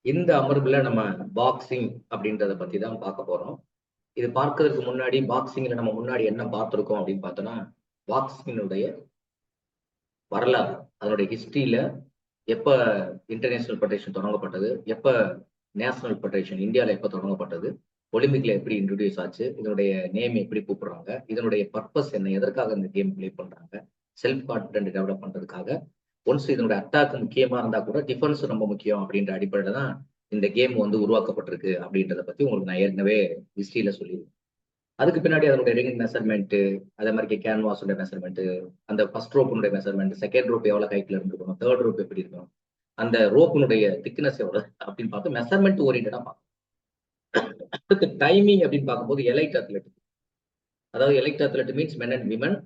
இந்த அமர்வுல நம்ம பாக்ஸிங் அப்படின்றத பத்தி தான் பார்க்க போறோம். இது பார்க்கறதுக்கு முன்னாடி பாக்ஸிங்ல நம்ம முன்னாடி என்ன பார்த்திருக்கோம் அப்படின்னு பார்த்தோம்னா, பாக்ஸிங்கினுடைய வரலாறு, அதனுடைய ஹிஸ்டரியில எப்ப இன்டர்நேஷனல் ஃபெடரேஷன் தொடங்கப்பட்டது, எப்ப நேஷனல் ஃபெடரேஷன் இந்தியாவில் எப்ப தொடங்கப்பட்டது, ஒலிம்பிக்ல எப்படி இன்ட்ரோடியூஸ் ஆச்சு, இதனுடைய நேம் எப்படி கூப்பிடுறாங்க, இதனுடைய பர்பஸ் என்ன, எதற்காக இந்த கேம் பிளே பண்றாங்க, செல்ஃப் கான்பிடென்ட் டெவலப் பண்றதுக்காக. ஒன்ஸ் இதனுடைய அட்டாக் முக்கியமா இருந்தா கூட டிஃபென்ஸ் ரொம்ப முக்கியம் அப்படின்ற அடிப்படையில தான் இந்த கேம் வந்து உருவாக்கப்பட்டிருக்கு அப்படின்றத பத்தி உங்களுக்கு நான் ஏற்கனவே ஹிஸ்டரியில சொல்லியிருக்கேன். அதுக்கு பின்னாடி அதனுடைய ரிங் மெஷர்மெண்ட், அதே மாதிரி கேன்வாஸோட மெஷர்மெண்ட், அந்த ஃபர்ஸ்ட் ரோப்பினுடைய மெஷர்மெண்ட், செகண்ட் ரோப் எவ்வளவு ஹைட்ல இருந்திருக்கணும், தேர்ட் ரோப் எப்படி இருக்கணும், அந்த ரோப்பினுடைய திக்னஸ் எவ்வளவு அப்படின்னு பார்த்து மெஷர்மெண்ட் ஓரியன்டா பார்க்கணும். அடுத்து டைமிங் அப்படின்னு பார்க்கும்போது எலைட் அத்லெட், அதாவது elite athlete means men and women,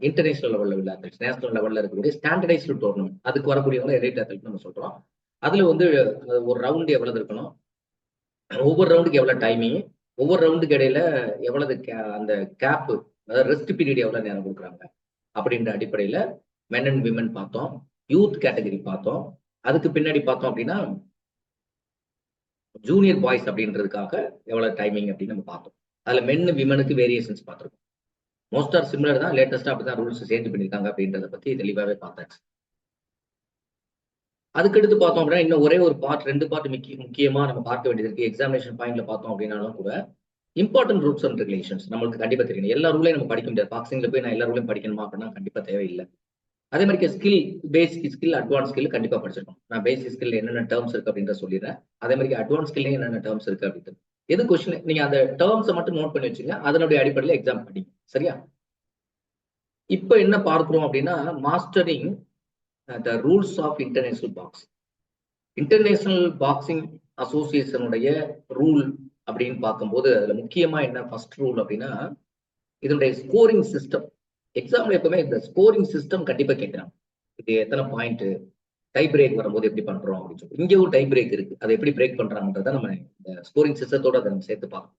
international லெவல்ல உள்ள அத்லெட்ஸ், நேஷனல் லெவல்ல இருக்கக்கூடிய ஸ்டாண்டர்டைஸ்டு டோர்னமெண்ட், அதுக்கு வரக்கூடியவங்க எலைட் அத்லெட் நம்ம சொல்றோம். அதுல வந்து ஒரு ரவுண்ட் எவ்வளவு இருக்கணும், ஒவ்வொரு ரவுண்டுக்கு எவ்வளவு டைமிங், ஒவ்வொரு ரவுண்டுக்கு இடையில எவ்வளவு அந்த கேப், அதாவது ரெஸ்ட் பீரியட் எவ்வளவு நேரம் கொடுக்குறாங்க அப்படின்ற அடிப்படையில மென் அண்ட் விமன் பார்த்தோம். யூத் கேட்டகரி பார்த்தோம். அதுக்கு பின்னாடி பார்த்தோம் அப்படின்னா ஜூனியர் பாய்ஸ் அப்படின்றதுக்காக எவ்வளவு டைமிங் அப்படின்னு நம்ம பார்த்தோம். அதுல மென் விமனுக்கு வேரியேஷன்ஸ் பார்த்துருக்கோம். மோஸ்ட் ஆர் சிமிலர் தான், லேட்டஸ்டா அப்படிதான் ரூல்ஸ் சேஞ்ச் பண்ணிருக்காங்க அப்படின்றத பத்தி தெளிவாவே பார்த்தாச்சு. அதுக்கடுத்து பார்த்தோம் அப்படின்னா இன்னும் ஒரே ஒரு பார்ட், ரெண்டு பார்ட் முக்கியமா நம்ம பார்க்க வேண்டியது இருக்கு. எக்ஸாமினேஷன் பாயிண்ட்ல பார்த்தோம் அப்படின்னாலும் கூட இம்பார்ட்டன்ட் ரூல்ஸ் அண்ட் ரெகுலேஷன்ஸ் நம்மளுக்கு கண்டிப்பா தெரியும். எல்லா ரூலையும் நம்ம படிக்க முடியாது. பாக்ஸிங்ல போய் நான் எல்லா ரூலையும் படிக்கணுமா அப்படின்னா கண்டிப்பா தேவையில்லை. அதே மாதிரி ஸ்கில், பேசிக் ஸ்கில், அட்வான்ஸ் ஸ்கில் கண்டிப்பா படிச்சிருக்கோம். நான் பேசிக் ஸ்கில் என்னென்ன டேர்ம்ஸ் இருக்கு அப்படின்றத சொல்லிடுறேன். அதே மாதிரி அட்வான்ஸ் ஸ்கில் என்னென்ன டேர்ம்ஸ் இருக்கு அப்படின்ட்டு எது கொஸ்டின் நீங்க அந்த டேர்ம்ஸை மட்டும் நோட் பண்ணி வச்சுங்க, அதனுடைய அடிப்படையில் எக்ஸாம் படிங்க. சரியா? இப்ப என்ன பார்க்கிறோம் அப்படின்னா mastering the rules of international boxing. International boxing அசோசியேஷனுடைய ரூல் அப்படின்னு பார்க்கும்போது அதுல முக்கியமா என்ன ஃபர்ஸ்ட் ரூல் அப்படின்னா இதனுடைய ஸ்கோரிங் சிஸ்டம். எக்ஸாம்ல எப்பவுமே இந்த ஸ்கோரிங் சிஸ்டம் கண்டிப்பா கேட்கிறாங்க. இது எத்தனை பாயிண்ட், டை பிரேக் வரும்போது எப்படி பண்றோம் அப்படின்னு சொல்லி இங்க ஒரு டை பிரேக் இருக்கு, அதை எப்படி பிரேக் பண்றாங்கன்றத நம்ம இந்த ஸ்கோரிங் சிஸ்டத்தோட அதை நம்ம சேர்த்து பார்க்கணும்.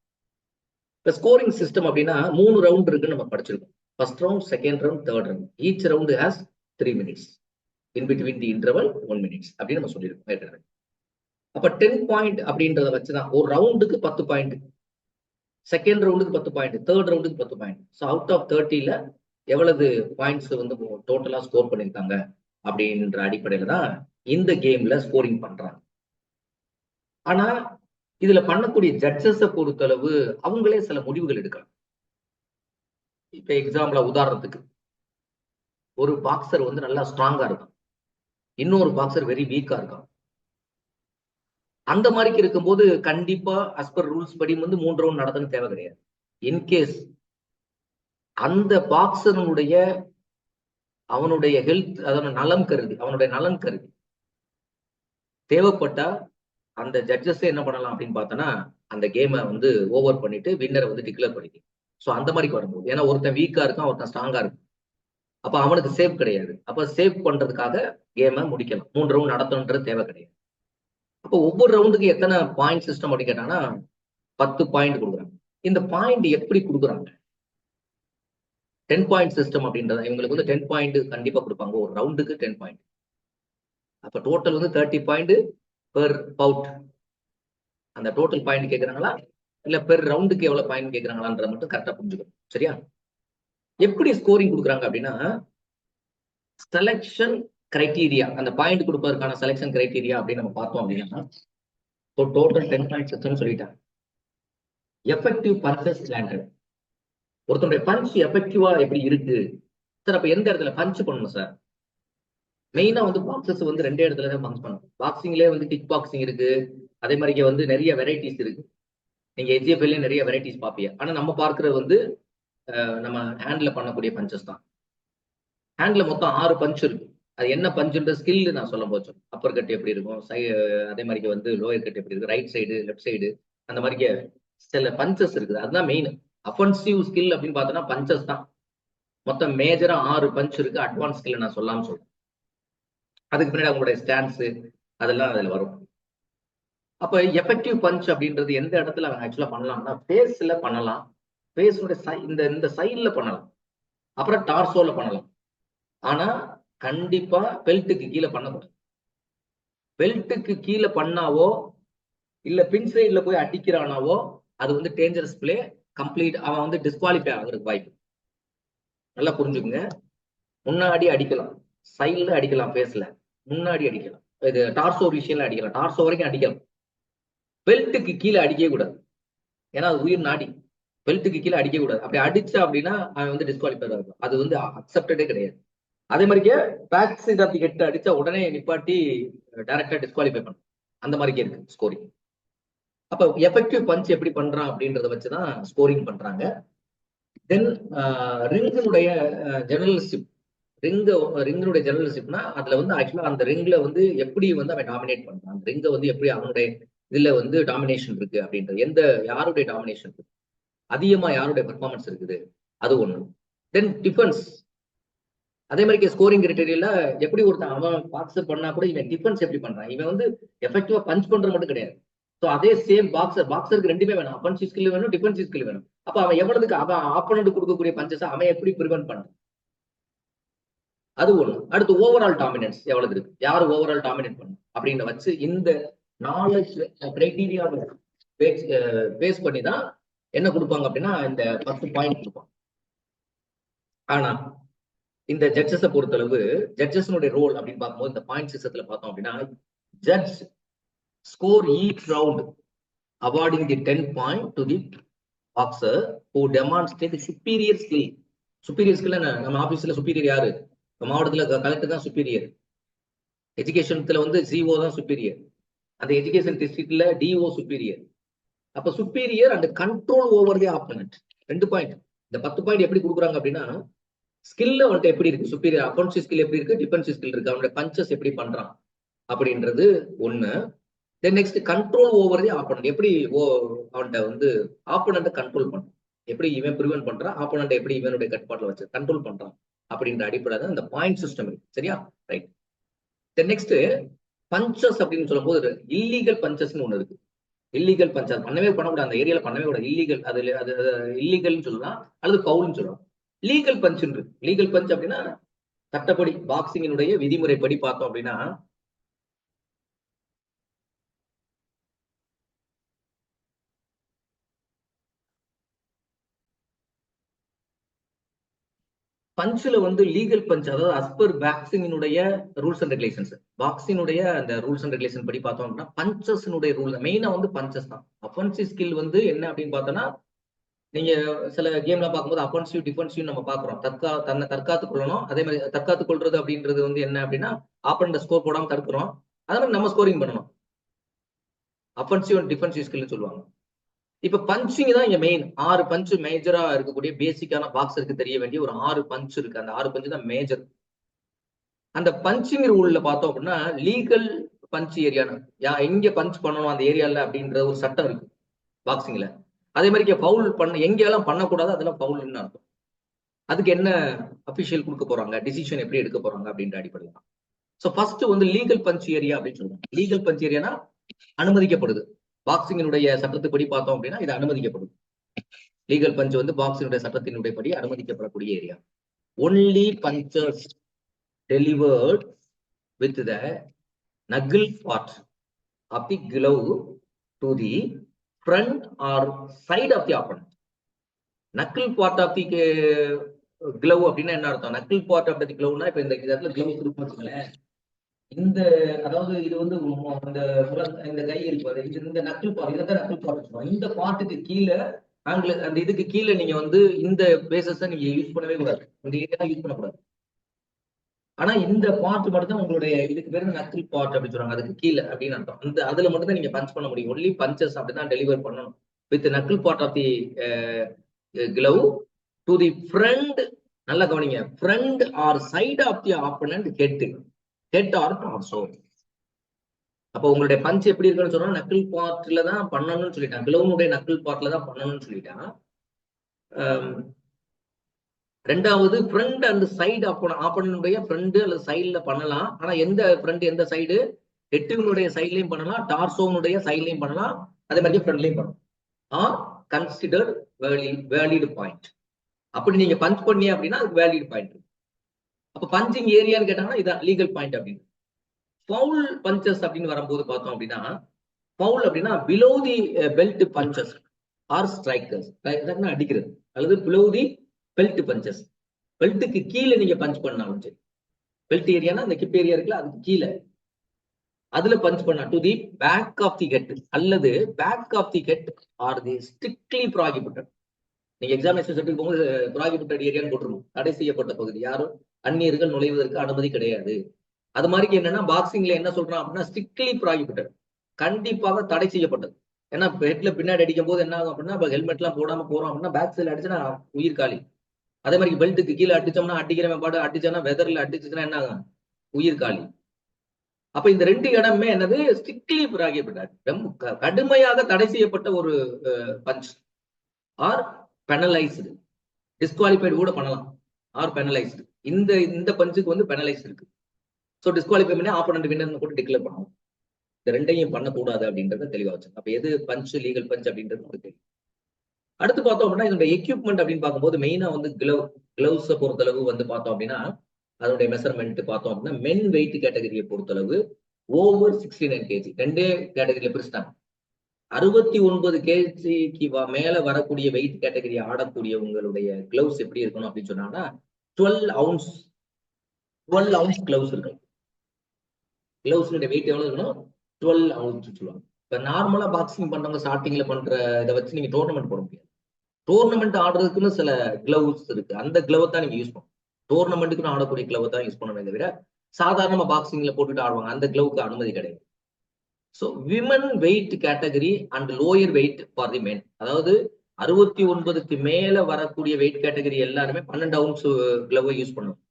இப்ப ஸ்கோரிங் சிஸ்டம் அப்படின்னா 3 ரவுண்ட் இருக்குன்னு நம்ம படிச்சிருக்கோம். First round, second round, third round. Each round has 3 minutes. In between the interval 1 minute அப்படின்னு நம்ம சொல்லியிருக்கோம். அப்ப 10 பாயிண்ட் அப்படின்றத வச்சுதான் ஒரு ரவுண்டுக்கு 10 பாயிண்ட், செகண்ட் ரவுண்டுக்கு 10 பாயிண்ட், தேர்ட் ரவுண்டுக்கு 10 பாயிண்ட். ஸோ அவுட் ஆஃப் 30ல எவ்வளவு பாயிண்ட்ஸ் வந்து டோட்டலா ஸ்கோர் பண்ணியிருக்காங்க அப்படின்ற அடிப்படையில தான் இந்த கேம்ல ஸ்கோரிங் பண்றாங்க. ஆனா இதுல பண்ணக்கூடிய ஜட்ஜஸை பொறுத்தளவு அவங்களே சில முடிவுகள் எடுக்கலாம். இப்ப எக்ஸாம்பிள உதாரணத்துக்கு ஒரு பாக்ஸர் வந்து நல்லா ஸ்ட்ராங்கா இருக்கும், இன்னொரு பாக்ஸர் வெரி வீக்கா இருக்கும். அந்த மாதிரி இருக்கும்போது கண்டிப்பா அஸ் பர் ரூல்ஸ் படி வந்து 3 ரவுண்ட் நடத்தணும் தேவை கிடையாது. இன்கேஸ் அந்த பாக்ஸருடைய அவனுடைய ஹெல்த், அதோட நலம் கருதி, அவனுடைய நலன் கருதி தேவைப்பட்டா அந்த ஜட்ஜஸ் என்ன பண்ணலாம் அப்படின்னு பார்த்தோன்னா அந்த கேமை வந்து ஓவர் பண்ணிட்டு வின்னரை வந்து டிக்ளேர் பண்ணிக்கலாம். ஸோ அந்த மாதிரி வரும்போது ஏன்னா ஒருத்தன் வீக்கா இருக்கான், ஒருத்தன் ஸ்ட்ராங்கா இருக்கும், அப்ப அவனுக்கு சேவ் கிடையாது. அப்ப சேவ் பண்றதுக்காக கேமை முடிக்கலாம், 3 ரவுண்ட் நடத்தணுன்றது தேவை கிடையாது. அப்போ ஒவ்வொரு ரவுண்டுக்கு எத்தனை பாயிண்ட் சிஸ்டம் அப்படின்னு கேட்டாங்கன்னா 10 பாயிண்ட் கொடுக்குறாங்க. இந்த பாயிண்ட் எப்படி கொடுக்குறாங்க? 10 பாயிண்ட் சிஸ்டம் அப்படின்றது இவங்களுக்கு வந்து 10 பாயிண்ட் கண்டிப்பா கொடுப்பாங்க. ஒரு ரவுண்டுக்கு 10 பாயிண்ட். அப்ப டோட்டல் வந்து 30 பாயிண்ட் பெர் பவுட். அந்த டோட்டல் பாயிண்ட் கேட்கறாங்களா இல்ல பெர் ரவுண்டுக்கு எவ்வளவு பாயிண்ட் கேட்கறாங்களான்றத மட்டும் கரெக்டா புரிஞ்சுக்கணும். சரியா? எப்படி ஸ்கோரிங் கொடுக்குறாங்க அப்படின்னா செலக்ஷன் கிரைட்டீரியா, அந்த பாயிண்ட் கொடுப்பதற்கான செலக்ஷன் கிரைட்டீரியா அப்படின்னு நம்ம பார்த்தோம் அப்படின்னா டோட்டல் 10 பாயிண்ட் சிஸ்டம் சொல்லிட்டாங்க. எஃபெக்டிவ் பர்சஸ் ஸ்டாண்டர்ட், ஒருத்தனுடைய பஞ்ச் எஃபெக்டிவா எப்படி இருக்கு சார், அப்ப எந்த இடத்துல பஞ்ச் பண்ணணும் சார்? மெயினா வந்து பாக்ஸஸ் வந்து 2 இடத்துல தான் பஞ்ச் பண்ணணும். பாக்ஸிங்லேயே வந்து கிக் பாக்ஸிங் இருக்கு, அதே மாதிரி வந்து நிறைய வெரைட்டிஸ் இருக்கு. நீங்க HFL நிறைய வெரைட்டிஸ் பார்ப்பீங்க. ஆனா நம்ம பார்க்கறது வந்து நம்ம ஹேண்ட்ல பண்ணக்கூடிய பஞ்சஸ் தான். ஹேண்ட்ல மொத்தம் 6 பஞ்ச் இருக்கு. அது என்ன பஞ்சுன்ற ஸ்கில் நான் சொல்ல போச்சோம். அப்பர் கட் எப்படி இருக்கும், அதே மாதிரி வந்து லோயர் கட் எப்படி இருக்கு, ரைட் சைடு லெஃப்ட் சைடு, அந்த மாதிரி சில பஞ்சஸ் இருக்குது. அதுதான் மெயின் அஃபென்சிவ் ஸ்கில் அப்படின்னு பார்த்தோம்னா பஞ்சஸ் தான். மொத்தம் மேஜரா 6 பஞ்ச் இருக்கு. அட்வான்ஸ் ஸ்கில் நான் சொல்லாம சொல்றேன். அதுக்கு பின்னாடி அவங்களுடைய ஸ்டான்ஸ் அதெல்லாம் அதுல வரும். அப்ப எஃபெக்டிவ் பஞ்ச் அப்படின்றது எந்த இடத்துல அவங்க ஆக்சுவலா பண்ணலாம்னா ஃபேஸ்ல பண்ணலாம், ஃபேஸோட இந்த சைட்ல பண்ணலாம், அப்புறம் டார்சோல பண்ணலாம். ஆனா கண்டிப்பா பெல்ட்டுக்கு கீழே பண்ணக்கூடாது. பெல்ட்டுக்கு கீழே பண்ணாவோ இல்ல பின் சைட்ல போய் அடிக்கிறானாவோ அது வந்து டேஞ்சரஸ் பிளே, கம்ப்ளீட் அவன் வந்து டிஸ்குவாலிஃபை ஆகுறதுக்கு வாய்ப்பு. நல்லா புரிஞ்சுக்குங்க. முன்னாடி அடிக்கலாம், சைட்ல அடிக்கலாம், பேஸ்ல முன்னாடி அடிக்கலாம், இது டார்சோ விஷயம்ல அடிக்கலாம், டார்சோ வரைக்கும் அடிக்கலாம். பெல்ட்டுக்கு கீழே அடிக்கவே கூடாது, ஏன்னா அது உயிர் நாடி. பெல்ட்டுக்கு கீழே அடிக்க கூடாது. அப்படி அடிச்சா அப்படின்னா அவன் வந்து டிஸ்குவாலிஃபை ஆகும். அது வந்து அக்செப்டடே கிடையாது. அதே மாதிரிக்கே back side of the head அடிச்சா உடனே நிப்பாட்டி டைரக்டா டிஸ்குவாலிஃபை பண்ணும். அந்த மாதிரிக்கே இருக்கு ஸ்கோரிங். அப்ப எஃபெக்டிவ் பஞ்ச் எப்படி பண்றான் அப்படின்றத வச்சுதான் ஸ்கோரிங் பண்றாங்க. தென் ரிங்கினுடைய ஜெனரல்ஷிப், ரிங்கினுடைய ஜெனரல்ஷிப்னா அதுல வந்து ஆக்சுவலா அந்த ரிங்ல வந்து எப்படி வந்து அவன் டாமினேட் பண்றான், அந்த ரிங்கை வந்து எப்படி அவனுடைய இதுல வந்து டாமினேஷன் இருக்கு அப்படின்றது, எந்த யாருடைய டாமினேஷன் இருக்கு, அதிகமா யாருடைய பெர்ஃபார்மன்ஸ் இருக்குது, அது ஒண்ணு. தென் டிஃபென்ஸ், அதே மாதிரி ஸ்கோரிங் கிரைட்டீரியால எப்படி ஒருத்தன் அவன் பாக்ஸர் பண்ணா கூட இவன் டிஃபென்ஸ் எப்படி பண்றான், இவன் வந்து எஃபெக்டிவா பஞ்ச் பண்றது மட்டும் கிடையாது. ஸோ அதே சேம் பாக்ஸருக்கு ரெண்டுமே வேணும், அஃபென்சிவ் ஸ்கில் வேணும், டிஃபென்சிவ் ஸ்கில் வேணும். அப்ப அவன் எவ்வளவுக்கு அவன் ஆப்போனன்ட் கொடுக்கக்கூடிய பஞ்சஸ் அவன் எப்படி ப்ரிவென்ட் பண்றான், அது ஒண்ணு. அடுத்து ஓவரால் டாமினன்ஸ் எவ்வளவு இருக்கு, யாரு ஓவரால் டாமினேட் பண்ணும் அப்படின்னு வச்சு இந்த நாலேஜ் கிரைட்டீரியா பேஸ் பண்ணி தான் என்ன கொடுப்பாங்க அப்படின்னா இந்த 10 பாயிண்ட் கொடுப்பாங்க. ஆனா இந்த ஜட்ஜஸை பொறுத்தளவு ஜட்ஜஸ்னுடைய ரோல் அப்படின்னு பார்க்கும்போது இந்த பாயிண்ட் சிஸ்டத்துல பார்த்தோம் அப்படின்னா judge score each round awarding the 10 point to the boxer who demonstrate the superior skill. superior skill நம்ம ஆபீஸ்ல சுப்பீரியர் யாரு, மாவட்டத்துல கலெக்டர் தான் சுப்பீரியர், எஜுகேஷன்ல வந்து ஜிஓ தான் சுப்பீரியர், அந்த எஜுகேஷன் டிஸ்ட்ரிக்ட்ல டிஓ சுப்பீரியர். அப்ப superior and control over the opponent. 2 point. இந்த 10 பாயிண்ட் எப்படி கொடுக்குறாங்க அப்படின்னா ஸ்கில் அவன்கிட்ட எப்படி இருக்கு, சுப்பீரியர் அஃபென்சிவ் ஸ்கில் எப்படி இருக்கு, டிஃபென்சிவ் ஸ்கில் இருக்கு, அவனோட பஞ்சஸ் எப்படி பண்றான் அப்படின்றது ஒண்ணு. Then next control over the opponent, எப்படி அவன்கிட்ட வந்து ஆப்போனன்ட்டை கண்ட்ரோல் பண்றான், எப்படி இவன் ப்ரிவென்ட் பண்றான், ஆப்போனன்ட் எப்படி இவனுடைய கட்டுப்பாட்டில் வச்சு கண்ட்ரோல் பண்றான் அப்படின்ற அடிப்படையில் இந்த பாயிண்ட் சிஸ்டம் இருக்கு. சரியா, ரைட். தென் நெக்ஸ்ட் பஞ்சஸ் அப்படின்னு சொல்லும்போது இல்லீகல் பஞ்சஸ்ன்னு ஒண்ணு இருக்கு. இல்லீகல் பஞ்சஸ் பண்ணவே பண்ணக்கூடாது, அந்த ஏரியால பண்ணவே கூடாது, இல்லீகல். அது இல்லீகல்னு சொல்லலாம் அல்லது பவுல்னு சொல்லலாம். லீகல் பஞ்ச் இருக்கு. லீகல் பஞ்ச் அப்படின்னா சட்டப்படி பாக்ஸிங்கினுடைய விதிமுறைப்படி பார்த்தோம் அப்படின்னா பஞ்சில் வந்து லீகல் பஞ்ச், அதாவது அஸ்பர் பாக்ஸிங்கினுடைய ரூல்ஸ் அண்ட் ரெகுலேஷன்ஸ், பாக்ஸினுடைய அந்த ரூல்ஸ் அண்ட் ரெகுலேஷன் படி பார்த்தோம் அப்படின்னா பஞ்சஸ்னுடைய ரூல் மெயினா வந்து பஞ்சஸ் தான். அஃபென்சிவ் ஸ்கில் வந்து என்ன அப்படின்னு பார்த்தோம்னா நீங்க சில கேம்ல பார்க்கும்போது அஃபென்சிவ் டிஃபென்சிவ் நம்ம பாக்குறோம், தன்னை தற்காத்துக் கொள்ளணும். அதே மாதிரி தற்காத்துக் கொள்றது அப்படின்றது வந்து என்ன அப்படின்னா ஆப்போனன்ட் ஸ்கோர் போடாம தடுக்கிறோம், அதே மாதிரி நம்ம ஸ்கோரிங் பண்ணணும். அஃபென்சிவ் அண்ட் டிஃபென்சிவ் ஸ்கில் சொல்லுவாங்க. இப்ப பஞ்சிங் தான் இங்க மெயின். 6 பஞ்ச் மேஜரா இருக்கக்கூடிய பேசிக்கான பாக்ஸருக்கு தெரிய வேண்டிய ஒரு 6 பஞ்ச் இருக்கு. அந்த 6 பஞ்ச் தான் மேஜர். அந்த பஞ்சிங் ரூல்ல பார்த்தோம் அப்படின்னா லீகல் பஞ்ச் ஏரியான்னு எங்க பஞ்ச் பண்ணணும் அந்த ஏரியால அப்படின்ற ஒரு சட்டம் இருக்கு பாக்ஸிங்ல. அதே மாதிரி பவுல் பண்ண எங்கெல்லாம் பண்ணக்கூடாது அதெல்லாம் பவுல்னு அர்த்தம். அதுக்கு என்ன அபிஷியல் கொடுக்க போறாங்க, டிசிஷன் எப்படி எடுக்க போறாங்க அப்படின்ற அடிப்படையில். ஸோ ஃபர்ஸ்ட் வந்து லீகல் பஞ்ச் ஏரியா அப்படின்னு சொல்லுவாங்க. Legal punch ஏரியானா அனுமதிக்கப்படுது. பாக்ஸிங்கினுடைய சட்டத்துப்படி பார்த்தோம் அப்படின்னா இது அனுமதிக்கப்படுது. லீகல் பஞ்ச் வந்து பாக்ஸினுடைய சட்டத்தினுடைய படி அனுமதிக்கப்படக்கூடிய area. Only punches delivered with the knuckle part of the glove to the front or side of the opponent. Knuckle part of the glove அப்படின்னா என்ன அர்த்தம், நக்கிள் பார்ட் ஆஃப் தி glove-னா இப்ப இந்த இடத்துல glove இருக்கு வச்சுக்கோங்களேன், இந்த அதாவது இது வந்து இந்த கை இருப்பாரு, இந்த நக்கிள் பார்ட், இதான் நக்கிள் பார்ட் வச்சுக்கோங்க. இந்த பார்ட்டுக்கு கீழே அந்த இதுக்கு கீழே நீங்க வந்து இந்த பேசஸ் நீங்க யூஸ் பண்ணவே கூடாது, இந்த ஏரியா யூஸ் பண்ணக்கூடாது. ஆனா இந்த பார்ட் மட்டும் தான் உங்களுடைய இதுக்கு பேரு நக்கிள் பார்ட் அப்படின்னு சொல்றாங்க, அதுக்கு கீழே அப்படின்னு அர்த்தம். இந்த அதுல மட்டும் தான் நீங்க பஞ்ச் பண்ண முடியும். ஒன்லி பஞ்சஸ் அப்படிதான் டெலிவர் பண்ணணும் with knuckle part of the glove to the front. நல்லா கவனிங்க, front or side of the opponent head or torso. அப்போ உங்களுடைய பஞ்ச் எப்படி இருக்குன்னு சொன்னா நக்கிள் பார்ட்ல தான் பண்ணணும்னு சொல்லிட்டான், கிளவுனுடைய நக்கிள் பார்ட்ல தான் பண்ணணும்னு சொல்லிட்டான். ரெண்டாவது ஃப்ரண்ட் அண்ட் சைடு ஆப்போனன்னுடைய ஃப்ரண்ட் அல்லது சைடுல பண்ணலாம். ஆனா எந்த ஃப்ரண்ட் எந்த சைடு, ஹெட்டுனுடைய சைட்லயும் பண்ணலாம், டார்சோனுடைய சைட்லயும் பண்ணலாம், அதே மாதிரி ஃப்ரண்ட்லயும் பண்ணலாம். R consider valid point. அப்படி நீங்க பஞ்ச் பண்ணீங்க அப்படின்னா அதுக்கு வேலிட் பாயிண்ட். அப்ப பஞ்சிங் ஏரியான்னு கேட்டாங்கன்னா இதான் லீகல் பாயிண்ட் அப்படின்னு. ஃபவுல் பஞ்சஸ் அப்படின்னு வரும்போது பார்த்தோம் அப்படின்னா, ஃபவுல் அப்படின்னா below the belt punches or strikers, அடிக்கிறது, அல்லது பிலோ தி பெல்ட் பஞ்சஸ், பெல்ட்டுக்கு கீழே நீங்க பஞ்ச் பண்ணாலும் சரி, பெல்ட் ஏரியானா அந்த கிப் ஏரியா இருக்குல்ல அதுக்கு கீழே அதுல பஞ்ச் பண்ணா to the back of the head அல்லது back of the head or the strictly prohibited. நீங்க எக்ஸாமினேஷன் சென்டருக்கு போகும்போது ப்ராகிபிட்டட் ஏரியான்னு போட்டுருவோம், தடை செய்யப்பட்ட பகுதி, யாரும் அந்நியர்கள் நுழைவதற்கு அனுமதி கிடையாது. அது மாதிரி என்னன்னா பாக்ஸிங்ல என்ன சொல்றான் அப்படின்னா ஸ்ட்ரிக்ட்லி ப்ராகிபிட்டட், கண்டிப்பாக தடை செய்யப்பட்டது. ஏன்னா ஹெட்ல பின்னாடி அடிக்கும் போது என்ன ஆகும் அப்படின்னா ஹெல்மெட் எல்லாம் போடாம போறோம் அப்படின்னா பேக் சைட்ல அடிச்சுன்னா உயிர் காலி. அதே மாதிரி பெல்ட்டுக்கு கீழே அடிச்சோம்னா அடிக்கிறவன் பாடு அடிச்சானா வெதர்ல அடிச்சுன்னா என்ன ஆகும், உயிர் காலி. அப்ப இந்த ரெண்டு இடமே என்னது ஸ்ட்ரிக்ட்லி ப்ராகிபிட்டட், ரொம்ப கடுமையாக தடை செய்யப்பட்ட ஒரு பஞ்ச் ஆர் பெனலைஸ்டு, டிஸ்குவாலிஃபைடு கூட பண்ணலாம் ஆர் பெனலைஸ்டு. இந்த இந்த பஞ்சுக்கு வந்து பெனலைஸ் இருக்கு. ஸோ டிஸ்குவாலிஃபை பண்ணி ஆப்போனன்ட் வின்னர் கூட டிக்ளேர் பண்ணணும். இந்த ரெண்டையும் பண்ணக்கூடாது அப்படின்றத தெளிவா வச்சு அப்ப எது பஞ்ச் லீகல் பஞ்ச் அப்படின்றது நமக்கு தெரியும். அடுத்து பார்த்தோம் அப்படின்னா இதோட எக்யூப்மெண்ட் அப்படின்னு பார்க்கும்போது மெயினா வந்து கிளவுஸை பொறுத்தளவு வந்து பார்த்தோம் அப்படின்னா அதனுடைய மெஷர்மெண்ட் பார்த்தோம் அப்படின்னா மென் வெயிட் கேட்டகரியை பொறுத்தளவு ஓவர் 69 கேஜி ரெண்டே கேட்டகரியில பிரிச்சுட்டாங்க. 69 கேஜிக்கு மேல வரக்கூடிய வெயிட் கேட்டகரி ஆடக்கூடிய உங்களுடைய கிளவுஸ் எப்படி இருக்கணும் அப்படின்னு சொன்னாங்கன்னா 12 ounce கிளவுஸ் இருக்கணும். கிளவுஸ் வெயிட் எவ்வளவு இருக்கணும், 12 ounce சொல்லுவாங்க. இப்ப நார்மலா பாக்ஸிங் பண்றவங்க ஸ்டார்டிங்ல பண்ற இதை வச்சு நீங்க டோர்னமெண்ட் போட முடியாது. டோர்னமெண்ட் ஆடுறதுக்குன்னு சில கிளவுஸ் இருக்கு, அந்த கிளவை தான் நீங்க யூஸ் பண்ணணும். டோர்னமெண்ட்டுக்குன்னு ஆடக்கூடிய கிளவை தான் யூஸ் பண்ணவே தவிர சாதாரண பாக்ஸிங்ல போட்டுட்டு ஆடுவாங்க அந்த கிளவுக்கு அனுமதி கிடையாது. So women weight category and lower weight for the men, அதாவது 69க்கு மேல வரக்கூடிய வெயிட் கேட்டகரி எல்லாருமே 12 ounce கிளவை யூஸ் பண்ணுவோம்.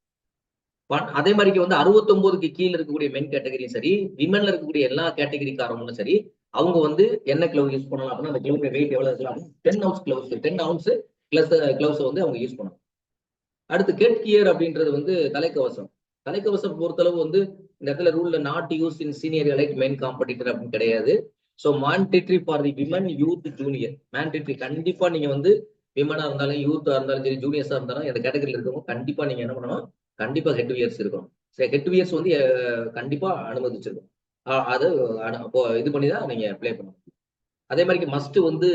அதே மாதிரி வந்து 69க்கு கீழே இருக்கக்கூடிய மென் கேட்டகரியும் சரி, விமன்ல இருக்கக்கூடிய எல்லா கேட்டகரிக்காரங்களும் சரி, அவங்க வந்து என்ன கிளவ் யூஸ் பண்ணலாம் அப்படின்னா அந்த கிளவுடைய வெயிட் எவ்வளவு இருக்கலாம், 10 ounce gloves, 10 ounce plus gloves வந்து அவங்க யூஸ் பண்ணணும். அடுத்து கெட் கியர் அப்படின்றது வந்து தலைக்கவசம். தலைக்கவசம் பொறுத்தளவு வந்து இந்த இடத்துல ரூல்ல not use in senior elite men competitor அப்படின்னு கிடையாது. So mandatory for the women youth junior, mandatory கண்டிப்பா நீங்க வந்து விமனா இருந்தாலும் யூத்தா இருந்தாலும் சரி ஜூனியர்ஸா இருந்தாலும் இந்த கேட்டகரியில் இருக்கவங்க கண்டிப்பா நீங்க என்ன பண்ணணும், கண்டிப்பா ஹெட் வியர்ஸ் இருக்கணும். ஹெட் வியர்ஸ் வந்து கண்டிப்பா அனுமதிச்சிருக்கும். அது இது பண்ணி தான் நீங்க பிளே பண்ணணும். அதே மாதிரி மஸ்ட் வந்து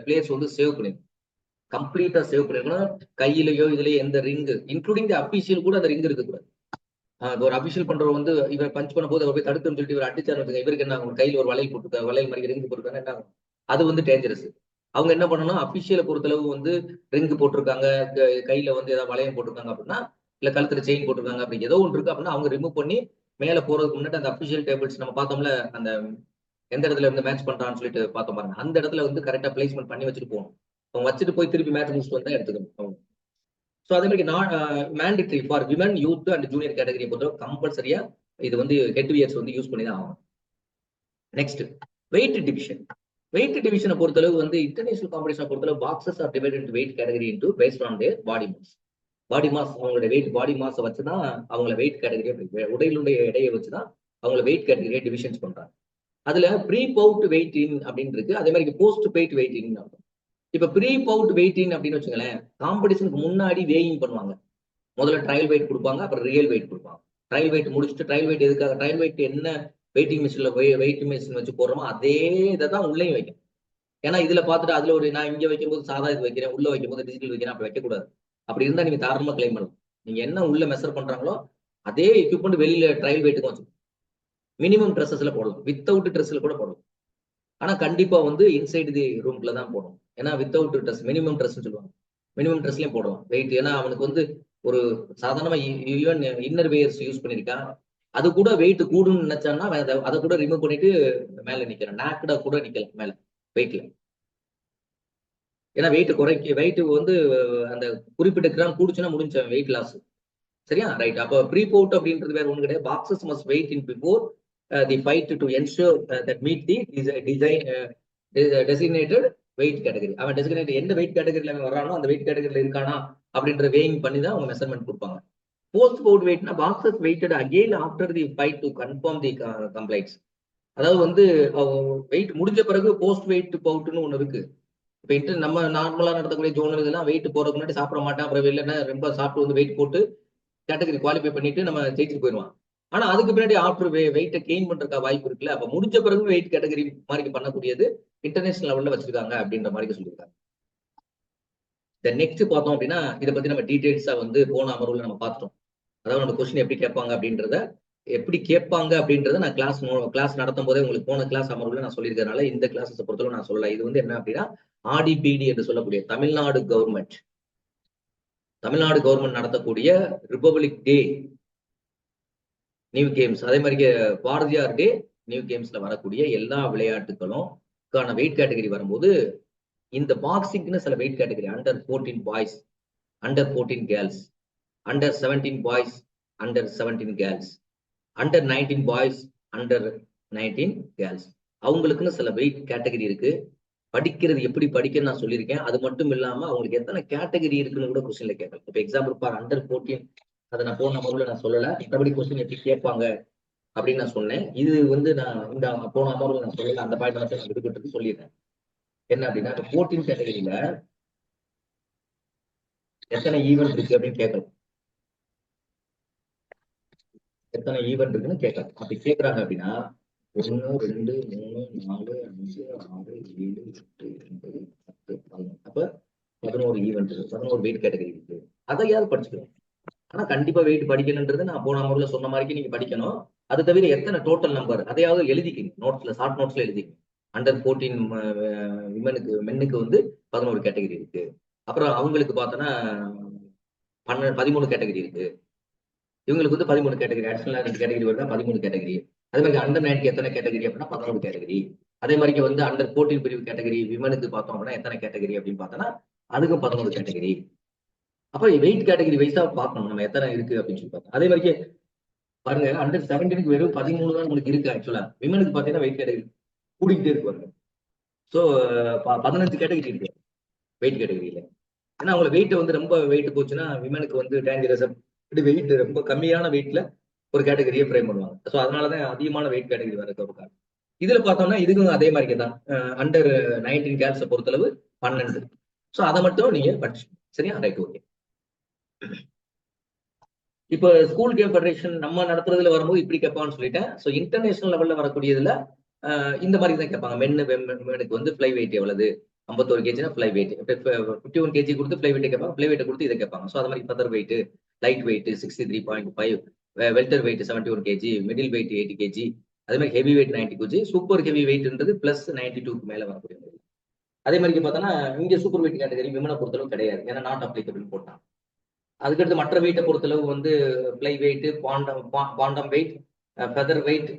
பிளேயர்ஸ் வந்து சேவ் பண்ணிருக்கணும், கம்ப்ளீட்டா சேவ் பண்ணிருக்கணும். கையிலயோ இதுலயோ எந்த ரிங் இன்க்ளூடிங் தி அபிஷியல் கூட அந்த ரிங் இருக்கக்கூடாது. ஒரு அபிஷியல் பண்றவர் வந்து இவர் பஞ்ச் பண்ண போது அவர் போய் தடுத்துன்னு சொல்லிட்டு இவர் அடிச்சாரு, இவருக்கு என்ன ஆகும், கையில் ஒரு வளையல் போட்டுருக்காரு, வளையல் மாதிரி ரிங்கு போட்டுருக்காங்க, என்ன ஆகும், அது வந்து டேஞ்சரஸ். அவங்க என்ன பண்ணணும், அபிஷியலை பொறுத்தளவு வந்து ரிங்கு போட்டிருக்காங்க, கையில வந்து ஏதாவது வளையம் போட்டிருக்காங்க அப்படின்னா, இல்ல கழுத்துல செயின் போட்டிருக்காங்க அப்படி ஏதோ ஒன்று இருக்கு அப்படின்னா அவங்க ரிமூவ் பண்ணி மேல போறதுக்கு முன்னாடி அந்த அபிஷியல் டேபிள்ஸ் நம்ம பார்த்தோம்ல, அந்த எந்த இடத்துல இருந்து மேட்ச் பண்றான்னு சொல்லிட்டு பார்த்தோம் பாருங்க, அந்த இடத்துல வந்து கரெக்டா பிளேஸ்மெண்ட் பண்ணி வச்சுட்டு போகணும். அவங்க வச்சுட்டு போய் திருப்பி மேட்ச் முடிச்சுட்டு வந்தா எடுத்துக்கணும். ஸோ அதே மாதிரி mandatory for women youth and junior கேட்டகரியை பொறுத்தவரை கம்பல்சரியா இது வந்து ஹெட் வியர்ஸ் வந்து யூஸ் பண்ணி தான் ஆகும். Next weight division. வெயிட் டிவிஷனை பொறுத்தளவு வந்து இன்டர்நேஷனல் காம்படிஷனை பொறுத்தளவு boxers are divided into weight category into based on their body mass. Body mass அவங்களோட வெயிட் பாடி மாஸை வச்சுதான் அவங்கள வெயிட் கேட்டகரியை, உடலுடைய எடையை வச்சுதான் அவங்கள வெயிட் கேட்டகரியை டிவிஷன்ஸ் பண்றாங்க. அதுல ப்ரீ பவுட் வெயிட் இன் அப்படின்னு இருக்கு, அதே மாதிரி போஸ்ட் பெய்ட் வெயிட் இன். இப்ப ப்ரீ பவுட் வெயிட்டிங் அப்படின்னு வச்சுங்களேன், காம்படிஷனுக்கு முன்னாடி வேயிங் பண்ணுவாங்க. முதல்ல ட்ரையல் வெயிட் கொடுப்பாங்க, அப்புறம் ரியல் வெயிட் கொடுப்பாங்க. ட்ரையல் வெயிட் முடிச்சுட்டு ட்ரையல் வெயிட் எதுக்காக, ட்ரையல் வெயிட் என்ன வெயிட்டிங் மிஷின்ல வெயிட் மிஷின் வச்சு போடுறோமோ அதே இதை தான் உள்ளேயும் வைக்கும். ஏன்னா இதுல பார்த்துட்டு அதுல ஒரு நான் இங்க வைக்கும் போது சாதா இது வைக்கிறேன், உள்ள வைக்கும் போது டிஜிட்டல் வைக்கிறேன், அப்படி வைக்கக்கூடாது. அப்படி இருந்தா நீங்க தாராளமா கிளைம் பண்ணலாம். நீங்க என்ன உள்ள மெஷர் பண்றாங்களோ அதே எக்யூப்மெண்ட் வெளியில ட்ரையல் வெயிட்டுக்கும் வச்சு மினிமம் ட்ரெஸ்ஸஸ்ல போடலாம், வித்தவுட் ட்ரெஸ்ல கூட போடலாம். ஆனா கண்டிப்பா வந்து இன்சைடு தி ரூம்ல தான் போடணும். ஏன்னா வித்தவுட் ட்ரெஸ் மினிமம் ட்ரெஸ் சொல்லுவாங்க, மினிமம் ட்ரெஸ்லயும் போடலாம் வெயிட். ஏன்னா அவனுக்கு வந்து ஒரு சாதாரணமா ஈவன் இன்னர் வேர்ஸ் யூஸ் பண்ணிருக்கான், அது கூட வெயிட் கூடுன்னு நினைச்சான்னா அதை கூட ரிமூவ் பண்ணிட்டு மேல நிக்கிறேன், நாக்கடா கூட நிக்கலாம் மேல வெயிட்ல. ஏன்னா வெயிட் வெயிட் வந்து அந்த குறிப்பிட்ட கிராம் கூடுச்சுன்னா முடிஞ்ச வெயிட் லாஸ். சரியா, ரைட். அப்ப ப்ரீ பவுட் அப்படின்றது வேற ஒண்ணு கிடையாது. Boxers must weigh in before the fight to ensure that meet the designated weight category. அவன் டெசிக்னேட் எந்த வெயிட் கேட்டகரியில அவன் வரானோ அந்த வெயிட் கேட்டகரியில இருக்கானா அப்படின்ற வேயிங் பண்ணி தான் அவங்க மெஷர்மெண்ட் கொடுப்பாங்க. போஸ்ட் பவுட் வெயிட்னா boxes weighted again after the fight to confirm the complaints. அதாவது வந்து வெயிட் முடிஞ்ச பிறகு போஸ்ட் வெயிட் பவுட்னு ஒண்ணு இருக்கு. இப்ப நம்ம நார்மலா நடத்தக்கூடிய ஜோனல் இதெல்லாம் வெயிட் போறதுக்கு முன்னாடி சாப்பிட மாட்டேன், அப்புறம் வெளில ரொம்ப சாப்பிட்டு வந்து வெயிட் போட்டு கேட்டகரி குவாலிஃபை பண்ணிட்டு நம்ம ஜெயிச்சுட்டு போயிடுவான். ஆனா அதுக்கு பின்னாடி ஆஃப்டர் வெயிட்டை கெயின் பண்றதுக்கு வாய்ப்பு இருக்குல்ல. அப்ப முடிஞ்ச பிறகு வெயிட் கேட்டகரி மாதிரி பண்ணக்கூடியது இன்டர்நேஷனல் லெவல்ல வச்சிருக்காங்க அப்படின்ற மாதிரி சொல்லியிருக்காங்க. நெக்ஸ்ட் பார்த்தோம் அப்படின்னா இதை பத்தி நம்ம டீடைல்ஸா வந்து போன அமர்வுல நம்ம பார்த்துட்டோம். அதாவது நம்ம கொஸ்டின் எப்படி கேட்பாங்க அப்படின்றத நான் கிளாஸ் நடத்தும் போதே உங்களுக்கு போன கிளாஸ் அமர்வுல நான் சொல்லியிருக்கிறதுனால இந்த கிளாஸஸ் பொறுத்தவரை நான் சொல்லல. இது வந்து என்ன அப்படின்னா ஆடிபிடி என்று சொல்லக்கூடிய தமிழ்நாடு கவர்மெண்ட் நடத்தக்கூடிய ரிபப்ளிக் டே நியூ கேம்ஸ், அதே மாதிரி பாரதியார் டே நியூ கேம்ஸ்ல வரக்கூடிய எல்லா விளையாட்டுகளும் வெயிட் கேட்டகரி வரும்போது இந்த பாக்ஸிங்னு சில weight category under 14 boys, under 14 girls, under 17 boys, under 17 girls, under 19 boys, under 19 girls, அவங்களுக்குன்னு சில வெயிட் கேட்டகரி இருக்கு. படிக்கிறது எப்படி படிக்கன்னு நான் சொல்லியிருக்கேன். அது மட்டும் இல்லாம அவங்களுக்கு எத்தனை கேட்டகரி இருக்குன்னு கூட கொஸ்டின்ல கேட்கலாம். இப்போ எக்ஸாம்பிள் பார் அண்டர் 14 அதை நான் போன அமர்வுல நான் சொல்லல. மற்றபடி கொஸ்டின் எப்படி கேட்பாங்க அப்படின்னு நான் சொன்னேன். இது வந்து நான் இந்த போன அமர்வுல நான் சொல்லல. அந்த பாயிண்ட் மட்டும் நான் விடுபட்டு சொல்லிடுறேன். என்ன அப்படின்னா 14 கேட்டகரியில எத்தனை ஈவெண்ட் இருக்கு அப்படின்னு கேட்கலாம். எத்தனை ஈவெண்ட் இருக்குன்னு கேட்கலாம். அப்படி கேட்கறாங்க அப்படின்னா 1 2 3 4 5 6 7 8 9 10 11 அப்ப 11 ஈவெண்ட் இருக்கு, 11 வெயிட் கேட்டகரி இருக்கு. அதையாவது படிச்சுக்கணும். ஆனா கண்டிப்பா வெயிட் படிக்கணுன்றது நான் போன அமர்வுல சொன்ன மாதிரி நீங்க படிக்கணும். அது தவிர எத்தனை டோட்டல் நம்பர் அதையாவது எழுதிக்கிங்க. நோட்ஸ்ல ஷார்ட் நோட்ஸ்ல எழுதிக்கணும். அண்டர் 14 மென்னுக்கு வந்து 11 கேட்டகரி இருக்கு. அப்புறம் அவங்களுக்கு பார்த்தோன்னா 13 கேட்டகரி இருக்கு. இவங்களுக்கு வந்து 13 கேட்டகரி, அடிஷனலா 2 கேட்டகரி வருதா 13 கேட்டகரி. அதே மாதிரி அண்டர் 90 எத்தனை கேட்டகரி அப்படின்னா 11 கேட்டகரி. அதே மாதிரி வந்து அண்டர் 14 பிரிவு கேட்டகரி விமனுக்கு பார்த்தோம் அப்படின்னா எத்தனை கேட்டகரி அப்படின்னு பார்த்தோன்னா அதுக்கும் 11 கேட்டகரி. அப்ப வெயிட் கேட்டகரி வைஸா பார்க்கணும் நம்ம எத்தனை இருக்கு அப்படின்னு சொல்லி பார்த்தோம். அதே மாதிரி பாருங்க அண்டர் 17க்கு வெறும் 13 தான் உங்களுக்கு இருக்கு. ஆக்சுவலா விமனுக்கு பாத்தீங்கன்னா வெயிட் கேட்டகரி கூடிக்கிட்டே இருக்கு பாருங்க. ஸோ 15 கேட்டகரி இருக்கு வெயிட் கேட்டகரியில. ஏன்னா அவங்க வெயிட் வந்து ரொம்ப வெயிட் போச்சுன்னா விமனுக்கு வந்து டேஞ்சரஸ். வெயிட் ரொம்ப கம்மியான வெயிட்ல ஒரு கேட்டகரியை ஃப்ரேம் பண்ணுவாங்க. ஸோ அதனாலதான் அதிகமான வெயிட் கேட்டகரி வர ஒரு காரணம். இதுல பார்த்தோம்னா இதுக்கும் அதே மாதிரி தான். அண்டர் 19 கேர்ள்ஸை பொறுத்தளவு 12. ஸோ அதை மட்டும் நீங்க படிச்சு சரியா ரைட் ஓகே. இப்ப ஸ்கூல் கேம் ஃபெடரேஷன் நம்ம நடத்துறதுல வரும்போது இப்படி கேட்பான்னு சொல்லிட்டேன். ஸோ இன்டர்நேஷனல் லெவல்ல வரக்கூடியதுல இந்த மாதிரி தான் கேட்பாங்க. மென்னுக்கு வந்து ஃபிளை வெயிட் எவ்வளவு 51 கேஜினா ஃபிளை வெயிட் 51 கேஜி கொடுத்து ஃபிளை வெயிட் கேட்பாங்க. ஃபிளை வெயிட் கொடுத்து இதை கேட்பாங்க. ஸோ அது மாதிரி feather weight, light weight 63.5, welter weight 71 KG, middle weight 80 KG, அதே மாதிரி heavy weight 90 KG, super heavy வெயிட்ன்றது பிளஸ் 92க்கு மேல வரக்கூடிய. அதே மாதிரி பார்த்தோன்னா இங்க சூப்பர் வெயிட் கேட்டகரி விமனை பொறுத்தளவு கிடையாது. ஏன்னா நாட் அப்ளிகபிள் போட்டாங்க. அதுக்கடுத்து மற்ற வெயிட்டை பொறுத்தளவு வந்து fly weight, bantam weight, feather weight,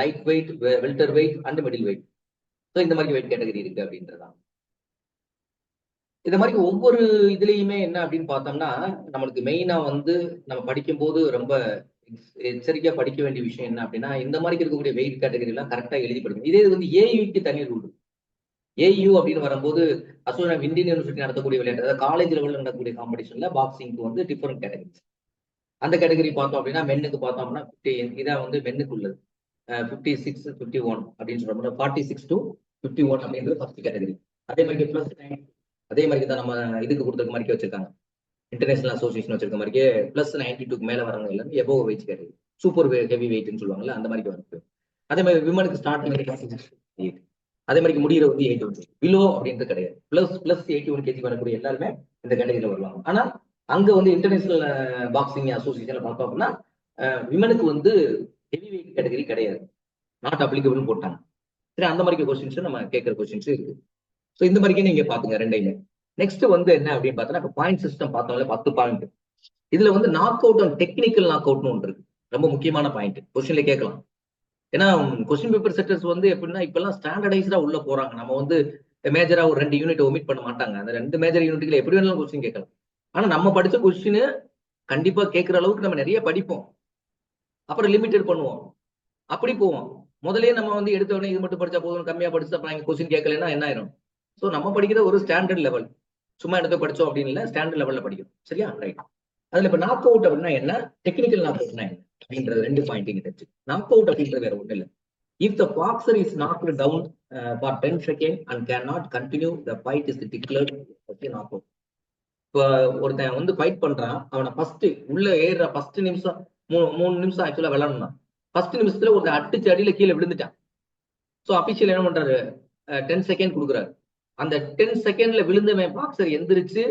light weight, welter weight and middle weight. So இந்த மாதிரி வெயிட் கேட்டகரி இருக்கு அப்படின்றதான். இந்த மாதிரி ஒவ்வொரு இதுலயுமே என்ன அப்படின்னு பார்த்தோம்னா நம்மளுக்கு மெயினா வந்து நம்ம படிக்கும் போது ரொம்ப எச்சரிக்கையா படிக்க வேண்டிய விஷயம் என்ன அப்படின்னா இந்த மாதிரி இருக்கக்கூடிய வெயிட் கேட்டகரி எல்லாம் கரெக்டா எழுதி படிக்கணும். இதே வந்து ஏயுக்கு தனி ரூல். ஏயு அப்படின்னு வரும்போது அசோசியேஷன் இந்தியன் யூனிவர்சிட்டி நடத்தக்கூடிய விளையாட்டு, அதாவது காலேஜ் லெவலில் நடக்கக்கூடிய காம்படிஷன்ல பாக்ஸிங்க்கு வந்து டிஃபரெண்ட் கேட்டகரிஸ். அந்த கேட்டகரி பார்த்தோம் அப்படின்னா மென்னுக்கு பார்த்தோம் அப்படின்னா 50 இதான் வந்து மென்னுக்கு உள்ளது. 56 51 அப்படின்னு சொல்றோம். 46 to 51 அப்படின்றது ஃபர்ஸ்ட் கேட்டகரி. அதே மாதிரி பிளஸ் அதே மாதிரி தான் நம்ம இதுக்கு கொடுத்துருக்க மாதிரி வச்சிருக்காங்க. இன்டர்நேஷனல் அசோசியேஷன் வச்சிருக்க மாதிரியே பிளஸ் 92க்கு மேல வரவங்க எல்லாமே above weight category, super heavy வெயிட்னு சொல்லுவாங்கல்ல அந்த மாதிரி வருது. அதே மாதிரி விமனுக்கு ஸ்டார்டிங் அதே மாதிரி முடிகிற வந்து 81 பிலோ அப்படின்றது கிடையாது. பிளஸ் 81 கேஜி வரக்கூடிய எல்லாருமே இந்த கேட்டகரியில வருவாங்க. ஆனா அங்க வந்து இன்டர்நேஷனல் பாக்ஸிங் அசோசியேஷன்ல பார்த்தோம் அப்படின்னா விமனுக்கு வந்து ஹெவி வெயிட் கேட்டகரி கிடையாது, நாட் அப்ளிகபிள் போட்டாங்க. சரி அந்த மாதிரி கொஸ்டின்ஸ் நம்ம கேட்கிற கொஸ்டின்ஸ் இருக்கு. ஸோ இந்த மாதிரிக்கே நீங்க பாத்துங்க ரெண்டையுமே. நெக்ஸ்ட் வந்து என்ன அப்படின்னு பார்த்தோம்னா இப்போ பாயிண்ட் சிஸ்டம் பார்த்தோம்ல 10 பாயிண்ட். இதுல வந்து knock out and technical knock அவுட்னு ஒன்று இருக்கு. ரொம்ப முக்கியமான பாயிண்ட் கொஸ்டின்ல கேட்கலாம். ஏன்னா கொஸ்டின் பேப்பர் செட்டர்ஸ் வந்து எப்படின்னா இப்பெல்லாம் ஸ்டாண்டர்டைஸ்டா உள்ள போறாங்க. நம்ம வந்து மேஜரா ஒரு 2 யூனிட் ஒமிட் பண்ண மாட்டாங்க. அந்த 2 மேஜர் யூனிட்ல எப்படி வேணாலும் கொஸ்டின் கேட்கலாம். ஆனா நம்ம படிச்ச கொஸ்டின் கண்டிப்பா கேட்கிற அளவுக்கு நம்ம நிறைய படிப்போம், அப்புறம் லிமிட்டட் பண்ணுவோம், அப்படி போவோம். முதலே நம்ம வந்து எடுத்த உடனே இது மட்டும் படிச்சா போதும், கம்மியா படிச்சா அப்புறம் கொஸ்டின் கேட்கலன்னா என்ன ஆயிரும். ஸோ நம்ம படிக்கிற ஒரு ஸ்டாண்டர்ட் லெவல், சும்மா எடுத்து படிச்சோம் அப்படின்னு இல்லை, ஸ்டாண்டர்ட் லெவல்ல படிக்கணும். சரியா ரைட். அதுல இப்ப நாக் அவுட் அப்படின்னா என்ன, டெக்னிக்கல் நாக் அவுட்னா என்ன அப்படின்றது 2 பாயிண்ட் இங்க தெரிஞ்சு. நாக் அவுட் அப்படின்றது வேற ஒண்ணு இல்லை. If the boxer is knocked down for 10 seconds and cannot continue, the fight is declared knockout. இப்போ ஒருத்தன் வந்து ஃபைட் பண்றான், அவனை ஃபர்ஸ்ட் உள்ள ஏறுற ஃபர்ஸ்ட் நிமிஷம் மூணு நிமிஷம் ஆக்சுவலா விளையாடணும். ஃபர்ஸ்ட் நிமிஷத்துல ஒரு அடிச்சு அடியில கீழே விழுந்துட்டான். ஸோ அபிஷியல் என்ன பண்றாரு, 10 செகண்ட் கொடுக்குறாரு. அந்த 10 செகண்ட்ல விழுந்தவன் பாக்ஸர் எந்திரிச்சு